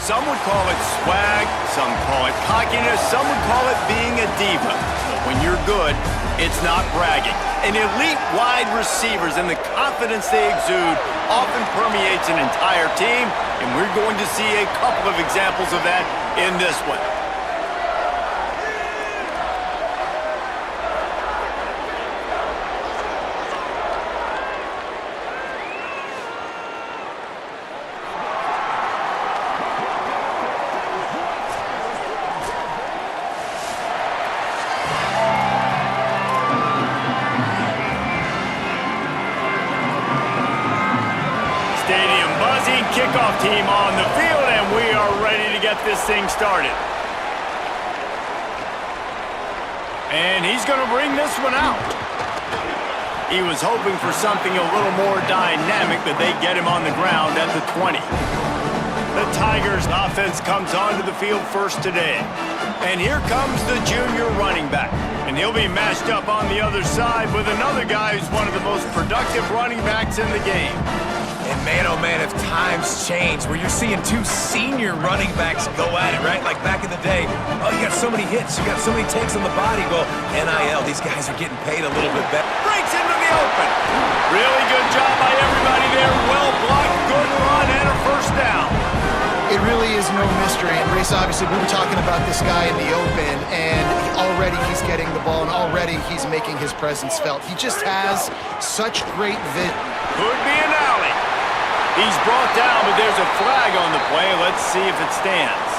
Some would call it swag, some call it cockiness, some would call it being a diva. But when you're good, it's not bragging. And elite wide receivers and the confidence they exude often permeates an entire team, and we're going to see a couple of examples of that in this one. Kickoff team on the field, and we are ready to get this thing started. And he's going to bring this one out. He was hoping for something a little more dynamic, but they get him on the ground at the 20. The Tigers offense comes onto the field first today. And here comes the junior running back. And he'll be matched up on the other side with another guy who's one of the most productive running backs in the game. And man, oh man, if times change, where you're seeing two senior running backs go at it, right? Like back in the day, oh, you got so many hits, you got so many takes on the body. Well, NIL, these guys are getting paid a little bit better. Breaks into the open. Really good job by everybody there. Well blocked, good run, and a first down. It really is no mystery. And Race, obviously, we were talking about this guy in the open, and already he's getting the ball, and already he's making his presence felt. He just has such great vision. Could be an alley. He's brought down, but there's a flag on the play. Let's see if it stands.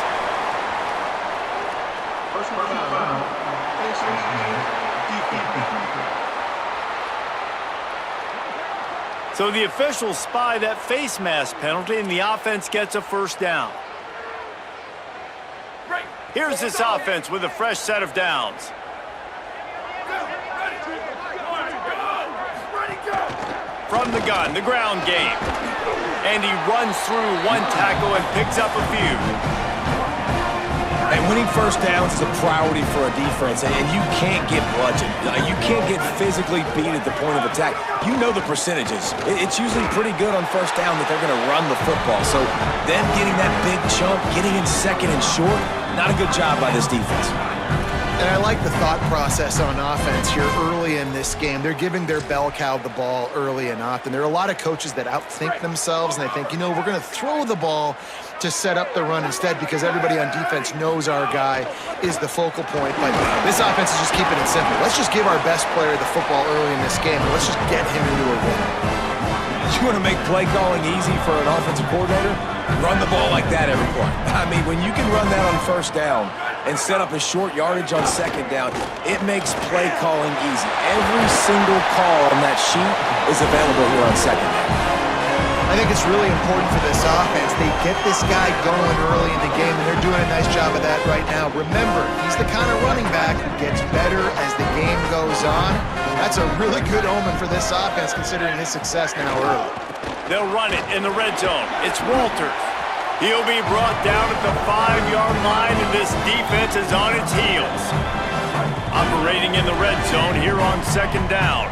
So the officials spy that face mask penalty, and the offense gets a first down. Here's this offense with a fresh set of downs. From the gun, the ground game. And he runs through one tackle and picks up a few. And winning first downs is a priority for a defense, and you can't get bludgeoned. You can't get physically beat at the point of attack. You know the percentages. It's usually pretty good on first down that they're going to run the football. So them getting that big chunk, getting in second and short, not a good job by this defense. And I like the thought process on offense here early in this game. They're giving their bell cow the ball early and often. There are a lot of coaches that outthink themselves, and they think, you know, we're going to throw the ball to set up the run instead because everybody on defense knows our guy is the focal point. But this offense is just keeping it simple. Let's just give our best player the football early in this game, and let's just get him into a win. You want to make play calling easy for an offensive coordinator? Run the ball like that every play. I mean, when you can run that on first down and set up a short yardage on second down, it makes play calling easy. Every single call on that sheet is available here on second down. I think it's really important for this offense. They get this guy going early in the game, and they're doing a nice job of that right now. Remember, he's the kind of running back who gets better as the game goes on. That's a really good omen for this offense, considering his success now early. They'll run it in the red zone. It's Walters. He'll be brought down at the 5-yard line, and this defense is on its heels. Operating in the red zone here on second down.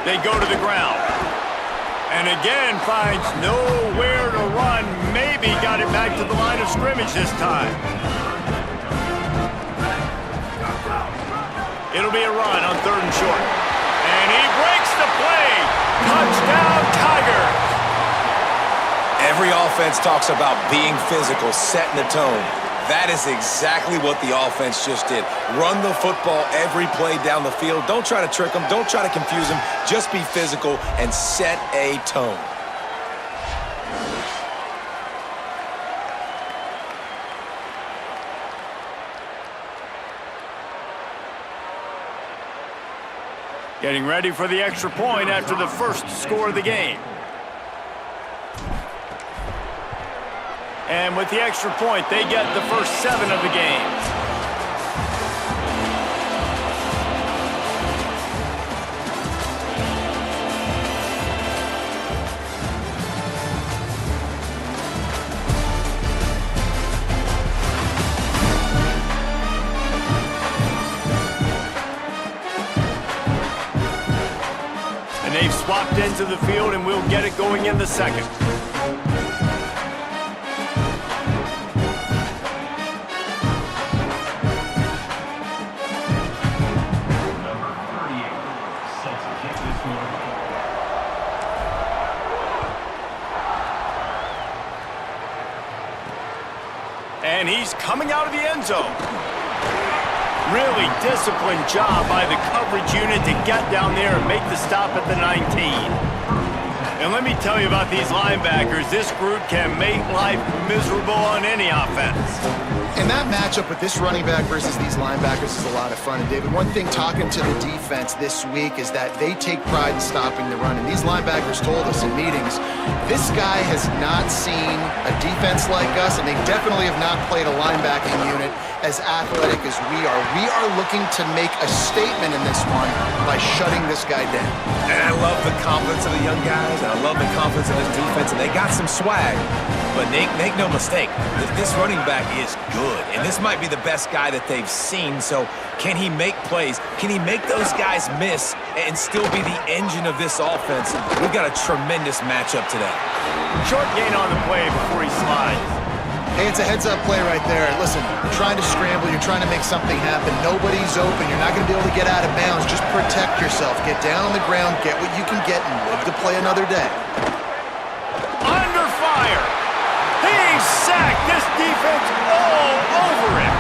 They go to the ground. And again finds nowhere to run. Maybe got it back to the line of scrimmage this time. It'll be a run on third and short. And he breaks the play. Touchdown, Tigers. Every offense talks about being physical, setting the tone. That is exactly what the offense just did. Run the football every play down the field. Don't try to trick them. Don't try to confuse them. Just be physical and set a tone. Getting ready for the extra point after the first score of the game. And with the extra point, they get the first 7 of the game. And they've swapped it ends of the field, and we'll get it going in the second. And he's coming out of the end zone. Really disciplined job by the coverage unit to get down there and make the stop at the 19. And let me tell you about these linebackers. This group can make life miserable on any offense. And that matchup with this running back versus these linebackers is a lot of fun. And David, one thing talking to the defense this week is that they take pride in stopping the run. And these linebackers told us in meetings, this guy has not seen a defense like us, and they definitely have not played a linebacking unit as athletic as we are. We are looking to make a statement in this one by shutting this guy down. And I love the confidence of the young guys, and I love the confidence of this defense, and they got some swag. But make no mistake, this running back is good, and this might be the best guy that they've seen. So can he make plays? Can he make those guys miss and still be the engine of this offense? We've got a tremendous matchup today. Short gain on the play before he slides. Hey, it's a heads-up play right there. Listen, you're trying to scramble. You're trying to make something happen. Nobody's open. You're not going to be able to get out of bounds. Just protect yourself. Get down on the ground. Get what you can get and live to play another day. Under fire. He's sacked. This defense all over him.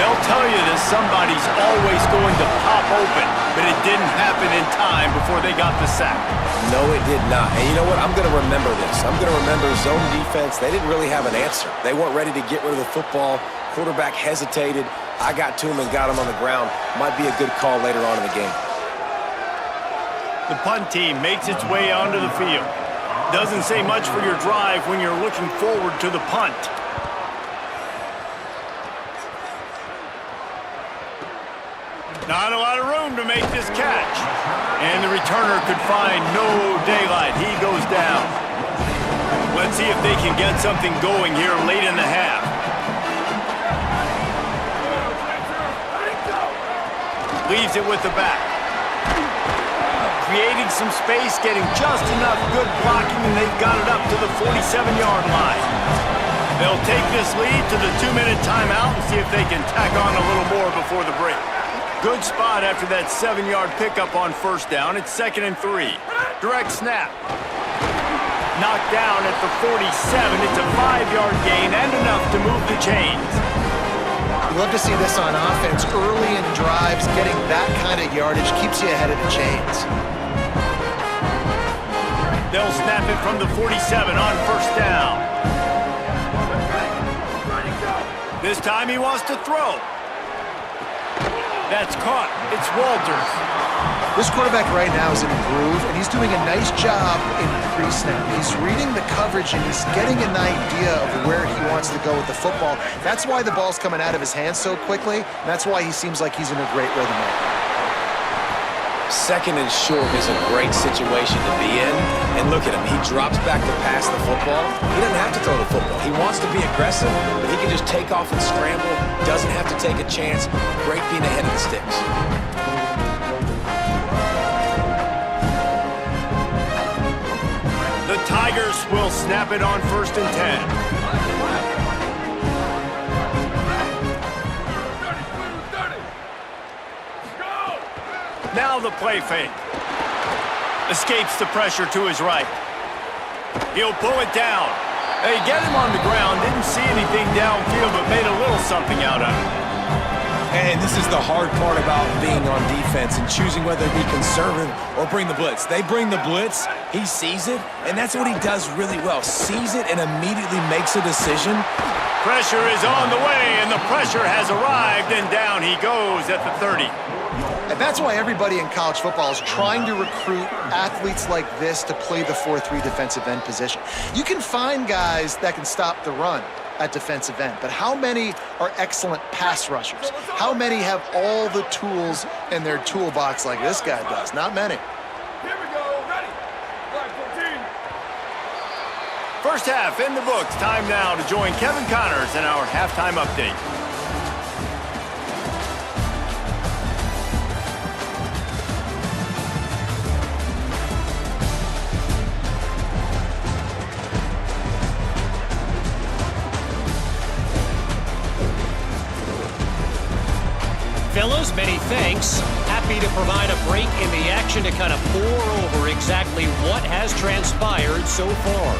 They'll tell you that somebody's always going to pop open, but it didn't happen in time before they got the sack. No, it did not. And you know what? I'm going to remember this. I'm going to remember zone defense. They didn't really have an answer. They weren't ready to get rid of the football. Quarterback hesitated. I got to him and got him on the ground. Might be a good call later on in the game. The punt team makes its way onto the field. Doesn't say much for your drive when you're looking forward to the punt. Not a lot of room to make this catch. And the returner could find no daylight. He goes down. Let's see if they can get something going here late in the half. Leaves it with the back. Creating some space, getting just enough good blocking, and they've got it up to the 47-yard line. They'll take this lead to the 2-minute timeout and see if they can tack on a little more before the break. Good spot after that 7-yard pickup on first down. It's 2nd and 3. Direct snap. Knocked down at the 47. It's a 5-yard gain and enough to move the chains. You love to see this on offense. Early in drives, getting that kind of yardage keeps you ahead of the chains. They'll snap it from the 47 on first down. This time he wants to throw. That's caught. It's Walters. This quarterback right now is in a groove, and he's doing a nice job in pre-snap. He's reading the coverage, and he's getting an idea of where he wants to go with the football. That's why the ball's coming out of his hands so quickly, and that's why he seems like he's in a great rhythm right now. 2nd and short is a great situation to be in. And look at him. He drops back to pass the football. He doesn't have to throw the football. He wants to be aggressive, but he can just take off and scramble. Doesn't have to take a chance. Great being ahead of the sticks. The Tigers will snap it on 1st and 10. Now the play fake. Escapes the pressure to his right. He'll pull it down. They get him on the ground. Didn't see anything downfield, but made a little something out of it. And this is the hard part about being on defense and choosing whether to be conservative or bring the blitz. They bring the blitz, he sees it, and that's what he does really well. Sees it and immediately makes a decision. Pressure is on the way, and the pressure has arrived, and down he goes at the 30. And that's why everybody in college football is trying to recruit athletes like this to play the 4-3 defensive end position. You can find guys that can stop the run at defensive end, but how many are excellent pass rushers? How many have all the tools in their toolbox like this guy does? Not many. Here we go, ready. First half in the books. Time now to join Kevin Connors in our halftime update. fellas, many thanks. Happy to provide a break in the action to kind of pour over exactly what has transpired so far.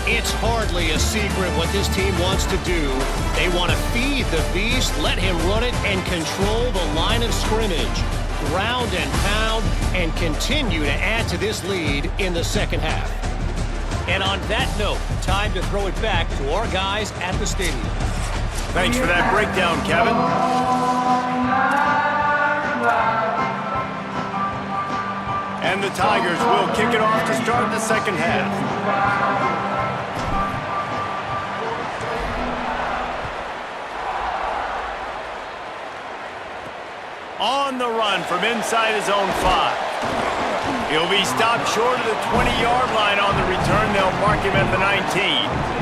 It's hardly a secret what this team wants to do. They want to feed the beast, let him run it, and control the line of scrimmage. Ground and pound, and continue to add to this lead in the second half. And on that note, time to throw it back to our guys at the stadium. Thanks for that breakdown, Kevin. And the Tigers will kick it off to start the second half. On the run from inside his own 5. He'll be stopped short of the 20-yard line on the return. They'll mark him at the 19.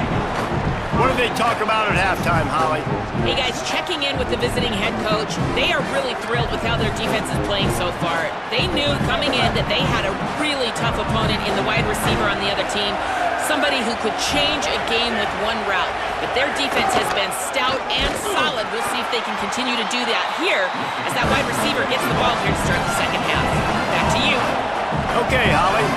What do they talk about at halftime, Holly? Hey, guys, checking in with the visiting head coach. They are really thrilled with how their defense is playing so far. They knew coming in that they had a really tough opponent in the wide receiver on the other team, somebody who could change a game with one route. But their defense has been stout and solid. We'll see if they can continue to do that here as that wide receiver gets the ball here to start the second half. Back to you. Okay, Holly.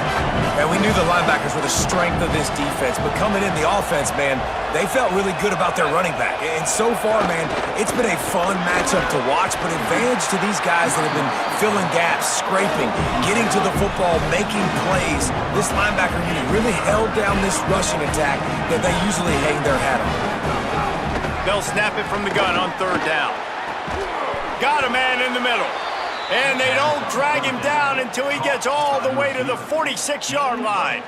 And we knew the linebackers were the strength of this defense, but coming in the offense, man, they felt really good about their running back. And so far, man, it's been a fun matchup to watch, but advantage to these guys that have been filling gaps, scraping, getting to the football, making plays. This linebacker unit really held down this rushing attack that they usually hang their hat on. They'll snap it from the gun on third down. Got a man in the middle. And they don't drag him down until he gets all the way to the 46-yard line.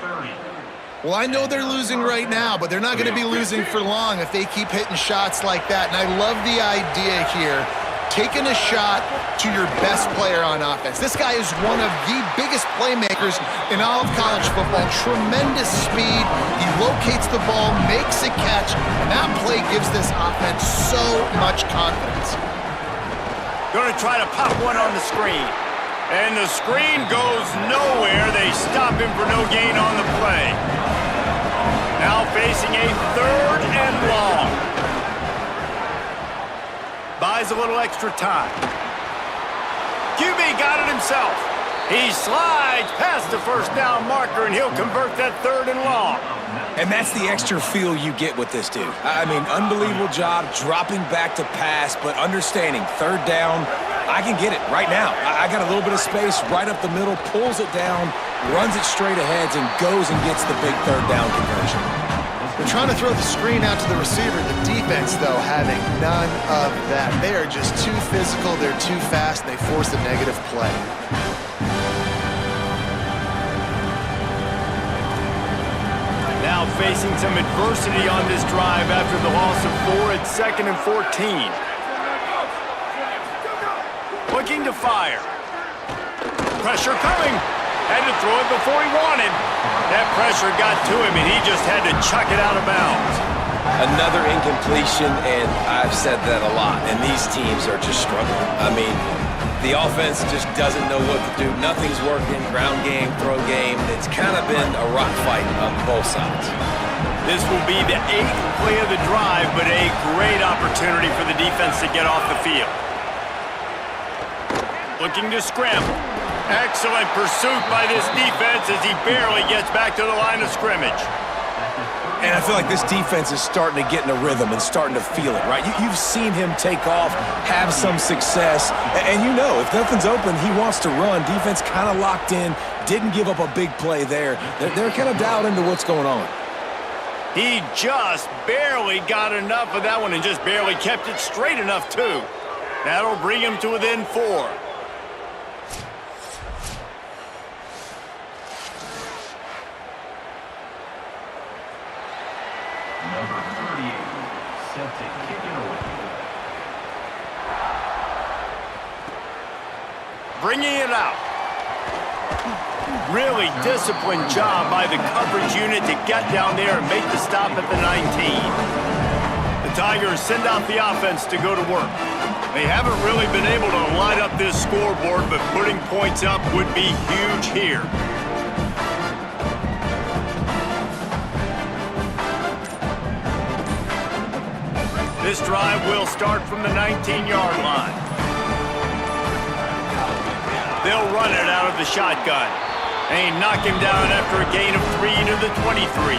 Well, I know they're losing right now, but they're not going to be losing for long if they keep hitting shots like that. And I love the idea here, taking a shot to your best player on offense. This guy is one of the biggest playmakers in all of college football. Tremendous speed. He locates the ball, makes a catch, and that play gives this offense so much confidence. Going to try to pop one on the screen. And the screen goes nowhere. They stop him for no gain on the play. Now facing a third and long. Buys a little extra time. QB got it himself. He slides past the first down marker, and he'll convert that third and long. And that's the extra feel you get with this dude. I mean, unbelievable job dropping back to pass, but understanding third down, I can get it right now. I got a little bit of space right up the middle, pulls it down, runs it straight ahead, and goes and gets the big third down conversion. They're trying to throw the screen out to the receiver. The defense, though, having none of that. They are just too physical. They're too fast. And they force a negative play. Now facing some adversity on this drive after the loss of 4 at 2nd and 14. Looking to fire. Pressure coming. Had to throw it before he wanted. That pressure got to him, and he just had to chuck it out of bounds. Another incompletion, and I've said that a lot, and these teams are just struggling. I mean, the offense just doesn't know what to do. Nothing's working. Ground game, throw game. It's kind of been a rock fight on both sides. This will be the 8th play of the drive, but a great opportunity for the defense to get off the field. Looking to scramble. Excellent pursuit by this defense as he barely gets back to the line of scrimmage. And I feel like this defense is starting to get in a rhythm and starting to feel it, right? You've seen him take off, have some success, and you know if nothing's open, he wants to run. Defense kind of locked in, didn't give up a big play there. They're kind of dialed into what's going on. He just barely got enough of that one and just barely kept it straight enough, too. That'll bring him to within 4. Number 38, set to kick it away. Bringing it out. Really disciplined job by the coverage unit to get down there and make the stop at the 19. The Tigers send out the offense to go to work. They haven't really been able to light up this scoreboard, but putting points up would be huge here. This drive will start from the 19-yard line. They'll run it out of the shotgun. They knock him down after a gain of 3 to the 23.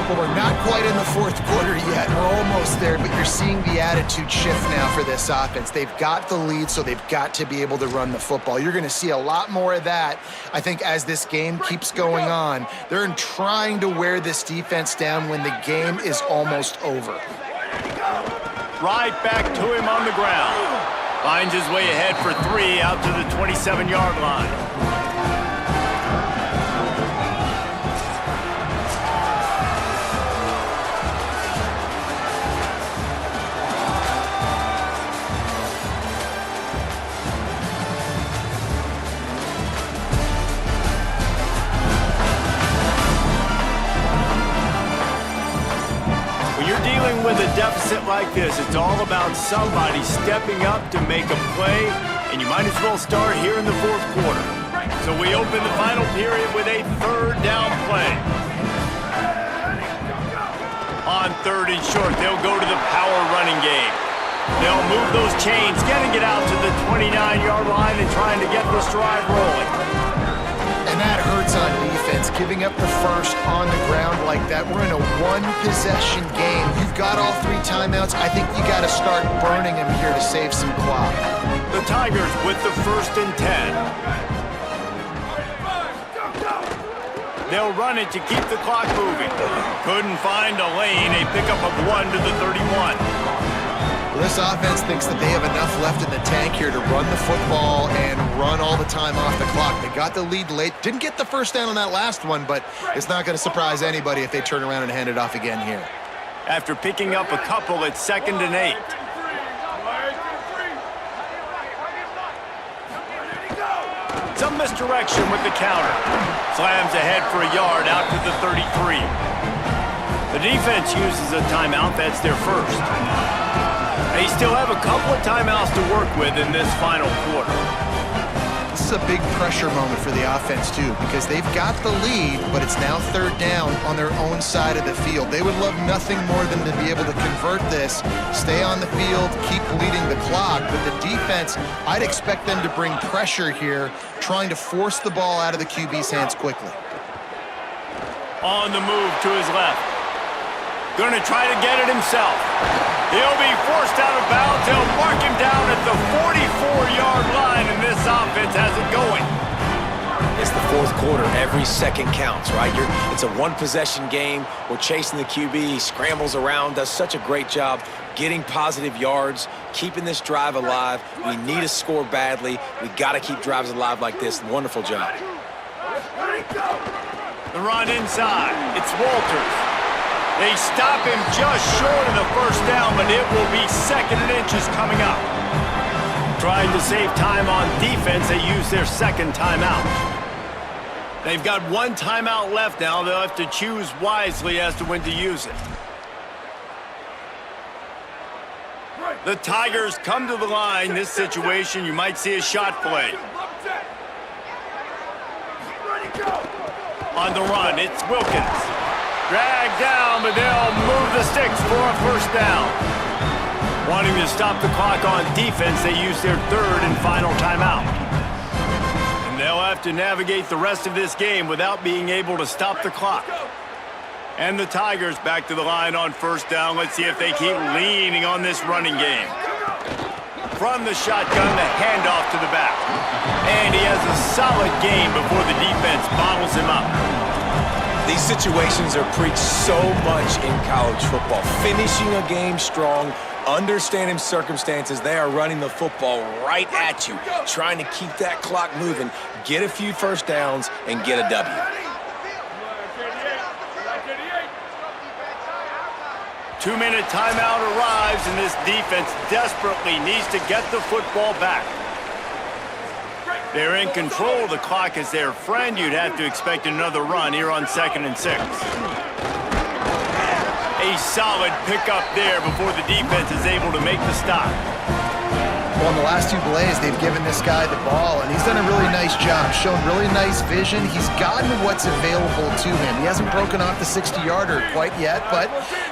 Well, we're not quite in the fourth quarter yet. We're almost there, but you're seeing the attitude shift now for this offense. They've got the lead, so they've got to be able to run the football. You're going to see a lot more of that, I think, as this game keeps going on. They're trying to wear this defense down when the game is almost over. Right back to him on the ground. Finds his way ahead for 3 out to the 27-yard line. With a deficit like this, it's all about somebody stepping up to make a play, and you might as well start here in the fourth quarter. So we open the final period with a third down play. On 3rd and short, they'll go to the power running game. They'll move those chains, getting it out to the 29-yard line and trying to get this drive rolling. And that hurts on defense, giving up the first on the ground like that. We're in a one-possession game. You've got all 3 timeouts. I think you got to start burning them here to save some clock. The Tigers with the 1st and 10. They'll run it to keep the clock moving. Couldn't find a lane. A pickup of 1 to the 31. Well, this offense thinks that they have enough left in the tank here to run the football and run all the time off the clock. They got the lead late. Didn't get the first down on that last one, but it's not going to surprise anybody if they turn around and hand it off again here. After picking up a couple at 2nd and 8. Some misdirection with the counter. Slams ahead for a yard out to the 33. The defense uses a timeout. That's their first. They still have a couple of timeouts to work with in this final quarter. This is a big pressure moment for the offense, too, because they've got the lead, but it's now 3rd down on their own side of the field. They would love nothing more than to be able to convert this, stay on the field, keep bleeding the clock. But the defense, I'd expect them to bring pressure here, trying to force the ball out of the QB's hands quickly. On the move to his left. Going to try to get it himself. He'll be forced out of bounds. They'll mark him down at the 44-yard line, and this offense has it going. It's the fourth quarter. Every second counts, right? It's a one-possession game. We're chasing the QB. He scrambles around, does such a great job getting positive yards, keeping this drive alive. We need a score badly. We got to keep drives alive like this. Wonderful job. The run inside. It's Walters. They stop him just short of the first down, but it will be 2nd and inches coming up. Trying to save time on defense, they use their 2nd timeout. They've got 1 timeout left now. They'll have to choose wisely as to when to use it. The Tigers come to the line. This situation, you might see a shot play. On the run, it's Wilkins. Dragged down, but they'll move the sticks for a first down. Wanting to stop the clock on defense, they use their 3rd and final timeout. And they'll have to navigate the rest of this game without being able to stop the clock. And the Tigers back to the line on first down. Let's see if they keep leaning on this running game. From the shotgun, the handoff to the back. And he has a solid gain before the defense bottles him up. These situations are preached so much in college football. Finishing a game strong, understanding circumstances. They are running the football right at you, trying to keep that clock moving, get a few first downs, and get a W. Two-minute timeout arrives, and this defense desperately needs to get the football back. They're in control of the clock as their friend. You'd have to expect another run here on 2nd and 6. A solid pickup there before the defense is able to make the stop. Well, in the last 2 plays, they've given this guy the ball, and he's done a really nice job, shown really nice vision. He's gotten what's available to him. He hasn't broken off the 60-yarder quite yet, but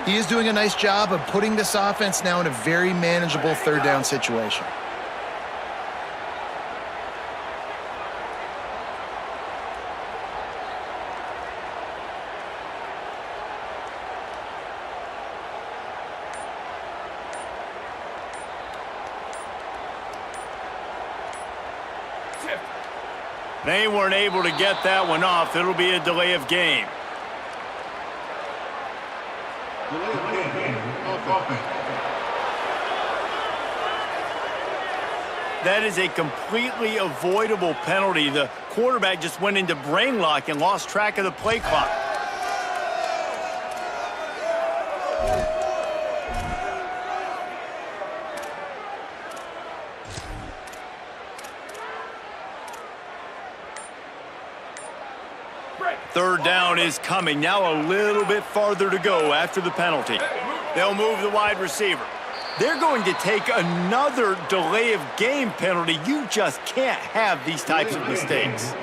he is doing a nice job of putting this offense now in a very manageable 3rd down situation. They weren't able to get that one off. It'll be a delay of game. That is a completely avoidable penalty. The quarterback just went into brain lock and lost track of the play clock. Third down is coming. Now a little bit farther to go after the penalty. They'll move the wide receiver. They're going to take another delay of game penalty. You just can't have these types of mistakes.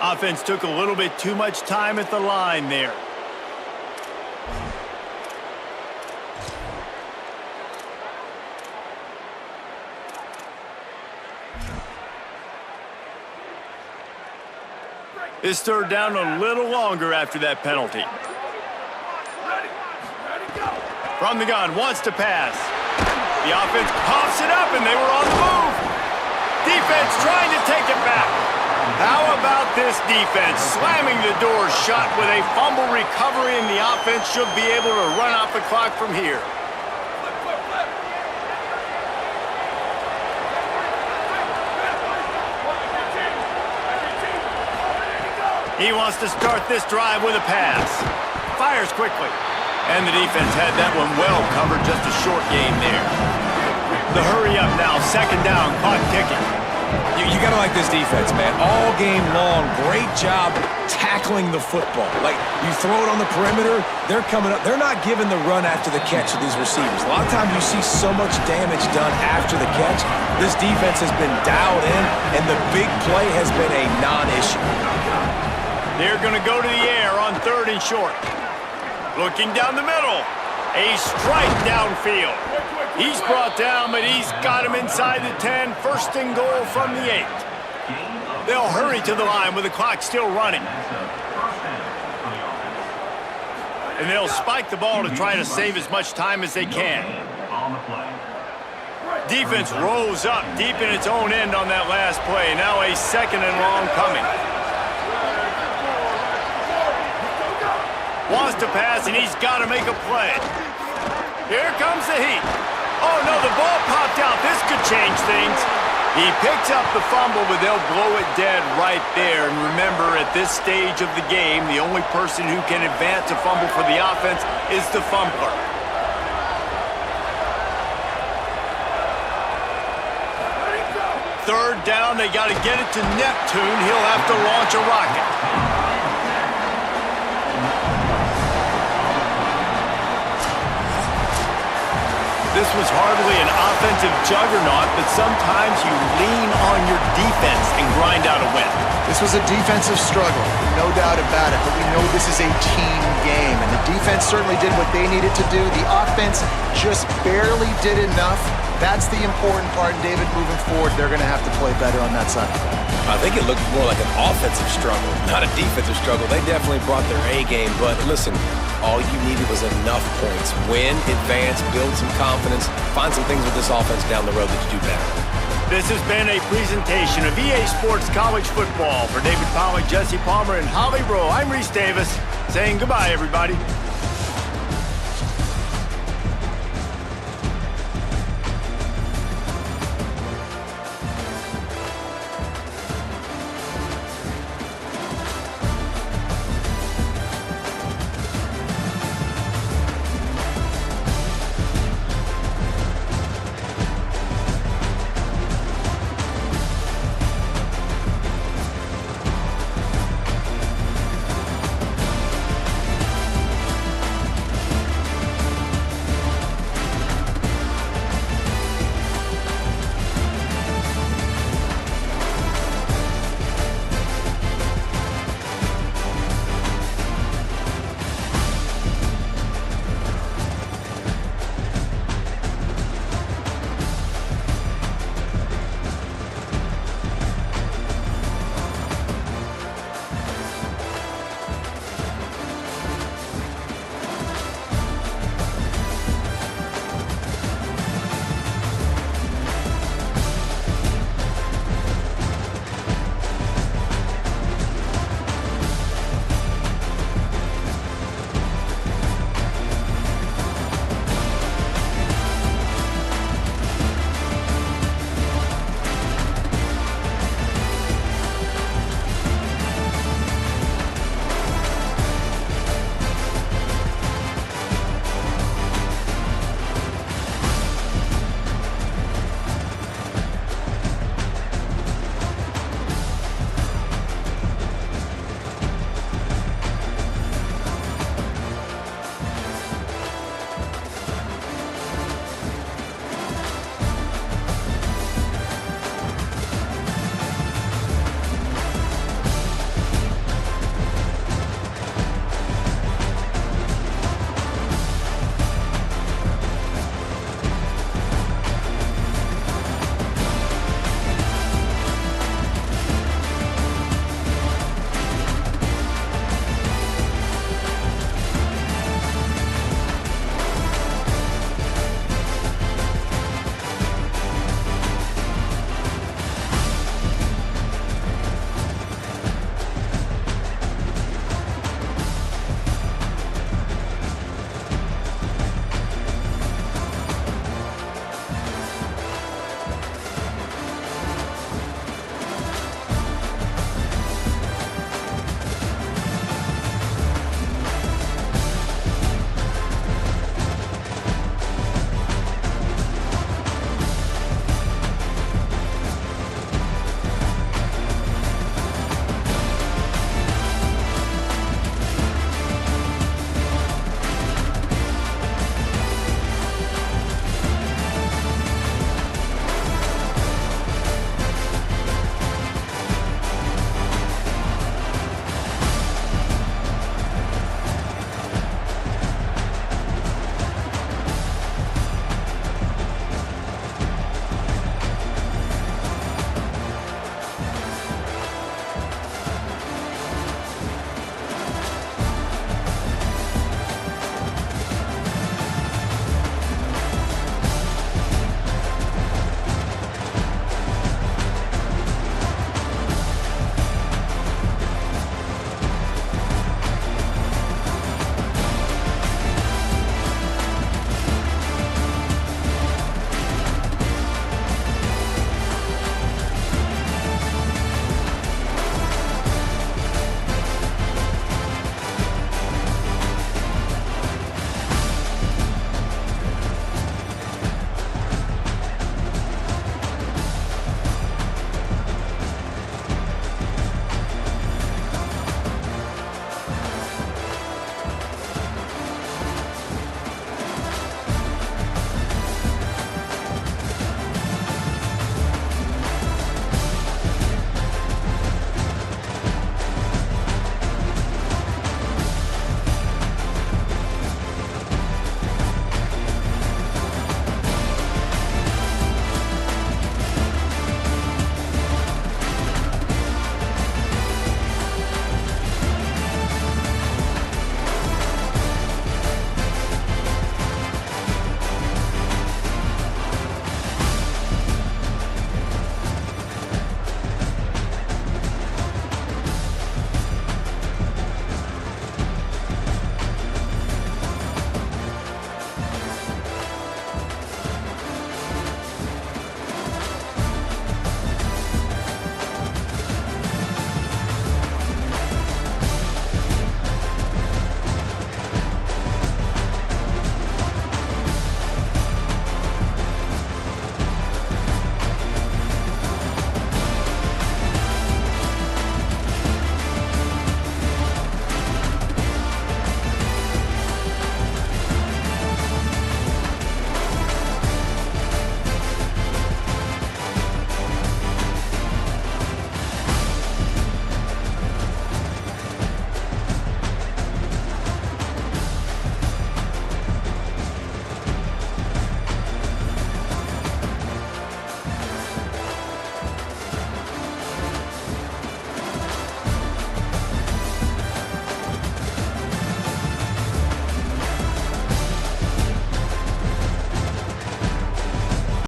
Offense took a little bit too much time at the line there. This third down a little longer after that penalty. From the gun, wants to pass. The offense pops it up, and they were on the move. Defense trying to take it back. How about this defense slamming the door shut with a fumble recovery, and the offense should be able to run off the clock from here. He wants to start this drive with a pass. Fires quickly. And the defense had that one well covered, just a short game there. The hurry up now, second down, clock ticking. You got to like this defense, man. All game long, great job tackling the football. Like, you throw it on the perimeter, they're coming up. They're not giving the run after the catch to these receivers. A lot of times you see so much damage done after the catch. This defense has been dialed in, and the big play has been a non-issue. They're going to go to the air on third and short. Looking down the middle. A strike downfield. He's brought down, but he's got him inside the 10. First and goal from the 8. They'll hurry to the line with the clock still running. And they'll spike the ball to try to save as much time as they can. Defense rolls up deep in its own end on that last play. Now a second and long coming. Wants to pass, and he's got to make a play. Here comes the heat. Oh, no, the ball popped out. This could change things. He picks up the fumble, but they'll blow it dead right there. And remember, at this stage of the game, the only person who can advance a fumble for the offense is the fumbler. Third down, they got to get it to Neptune. He'll have to launch a rocket. This was hardly an offensive juggernaut, but sometimes you lean on your defense and grind out a win. This was a defensive struggle, no doubt about it, but we know this is a team game, and the defense certainly did what they needed to do. The offense just barely did enough. That's the important part, David. Moving forward, they're going to have to play better on that side. I think it looked more like an offensive struggle, not a defensive struggle. They definitely brought their A game, but listen, all you needed was enough points. Win, advance, build some confidence, find some things with this offense down the road that you do better. This has been a presentation of EA Sports College Football. For David Pollack, Jesse Palmer, and Holly Rowe, I'm Reese Davis, saying goodbye, everybody.